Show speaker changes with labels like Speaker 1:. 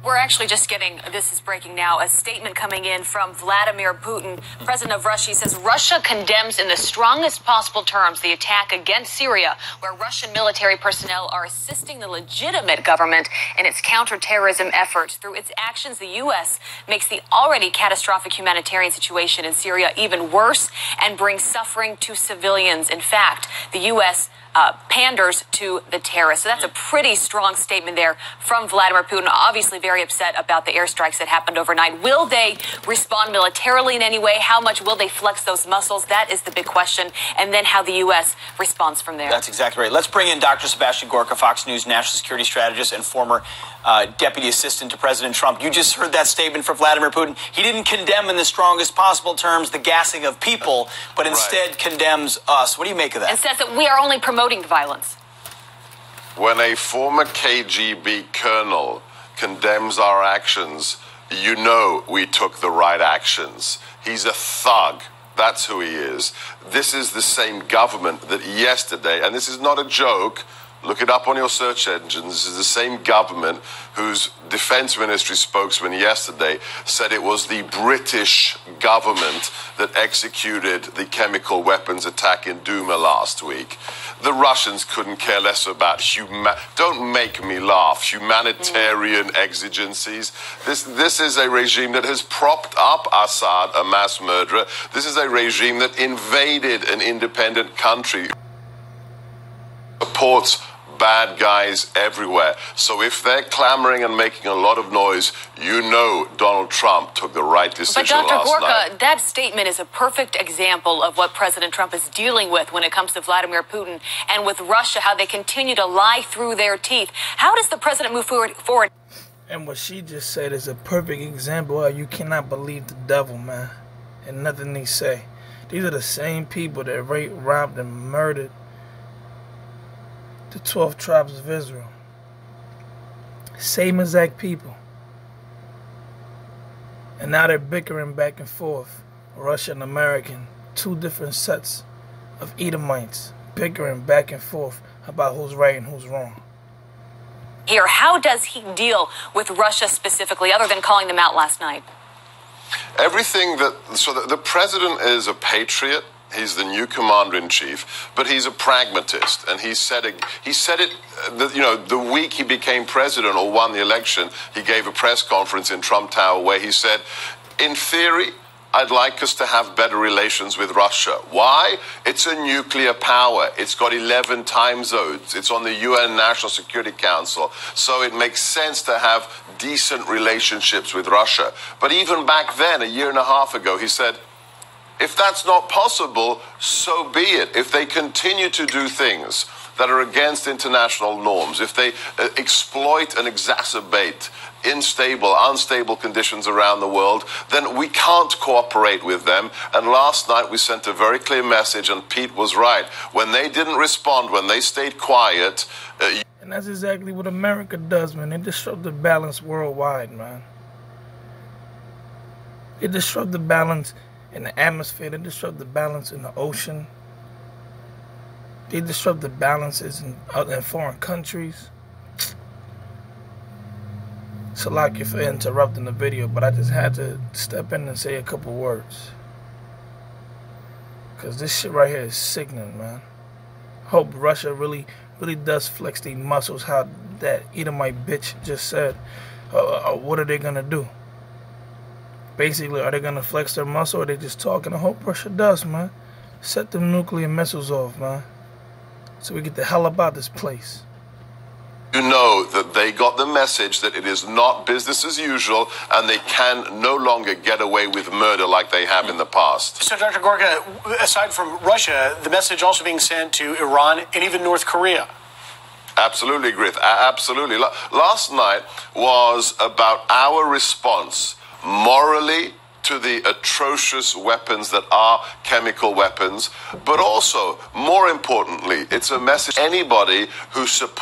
Speaker 1: We're actually just getting, this is breaking now, a statement coming in from Vladimir Putin, president of Russia. He says Russia condemns in the strongest possible terms the attack against Syria, where Russian military personnel are assisting the legitimate government in its counterterrorism efforts. Through its actions, the U.S. makes the already catastrophic humanitarian situation in Syria even worse and brings suffering to civilians. In fact, the U.S. Panders to the terrorists. So that's a pretty strong statement there from Vladimir Putin, obviously very upset about the airstrikes that happened overnight. Will they respond militarily in any way? How much will they flex those muscles? That is the big question. And then how the U.S. responds from there.
Speaker 2: That's exactly right. Let's bring in Dr. Sebastian Gorka, Fox News national security strategist and former deputy assistant to President Trump. You just heard that statement from Vladimir Putin. He didn't condemn in the strongest possible terms the gassing of people, but instead condemns us. What do you make of that?
Speaker 1: And says that we are only promoting the violence.
Speaker 3: When a former KGB colonel condemns our actions, you know we took the right actions. He's a thug. That's who he is. This is the same government that yesterday, and this is not a joke, look it up on your search engines. This is the same government whose defense ministry spokesman yesterday said it was the British government that executed the chemical weapons attack in Duma last week. The Russians couldn't care less about don't make me laugh, humanitarian exigencies. This is a regime that has propped up Assad, a mass murderer. This is a regime that invaded an independent country, supports bad guys everywhere. So if they're clamoring and making a lot of noise, you know Donald Trump took the right decision last night.
Speaker 1: But Dr. Gorka, that statement is a perfect example of what President Trump is dealing with when it comes to Vladimir Putin and with Russia, how they continue to lie through their teeth. How does the president move forward?
Speaker 4: And what she just said is a perfect example of you cannot believe the devil, man, and nothing they say. These are the same people that raped, robbed, and murdered the 12 tribes of Israel. Same exact people. And now they're bickering back and forth. Russian American, two different sets of Edomites bickering back and forth about who's right and who's wrong.
Speaker 1: Here, how does he deal with Russia specifically, other than calling them out last night?
Speaker 3: Everything the president is a patriot. He's the new commander-in-chief, but he's a pragmatist, and he said it. The week he became president or won the election, he gave a press conference in Trump Tower where he said, "In theory, I'd like us to have better relations with Russia. Why? It's a nuclear power. It's got 11 time zones. It's on the UN National Security Council, so it makes sense to have decent relationships with Russia." But even back then, a year and a half ago, he said, if that's not possible, so be it. If they continue to do things that are against international norms, if they exploit and exacerbate unstable conditions around the world, then we can't cooperate with them. And last night we sent a very clear message, and Pete was right. When they didn't respond, when they stayed quiet...
Speaker 4: and that's exactly what America does, man. They disrupt the balance worldwide, man. They disrupt the balance in the atmosphere. They disrupt the balance in the ocean. They disrupt the balances in foreign countries. So like if I interrupting the video, but I just had to step in and say a couple words. Because this shit right here is sickening, man. Hope Russia really does flex these muscles, how that Edomite bitch just said. What are they going to do? Basically, are they going to flex their muscle, or are they just talking? I hope Russia does, man. Set them nuclear missiles off, man. So we get the hell about this place.
Speaker 3: You know that they got the message that it is not business as usual, and they can no longer get away with murder like they have in the past.
Speaker 5: So, Dr. Gorka, aside from Russia, the message also being sent to Iran and even North Korea.
Speaker 3: Absolutely, Griff. Absolutely. Last night was about our response morally to the atrocious weapons that are chemical weapons, but also, more importantly, it's a message to anybody who supports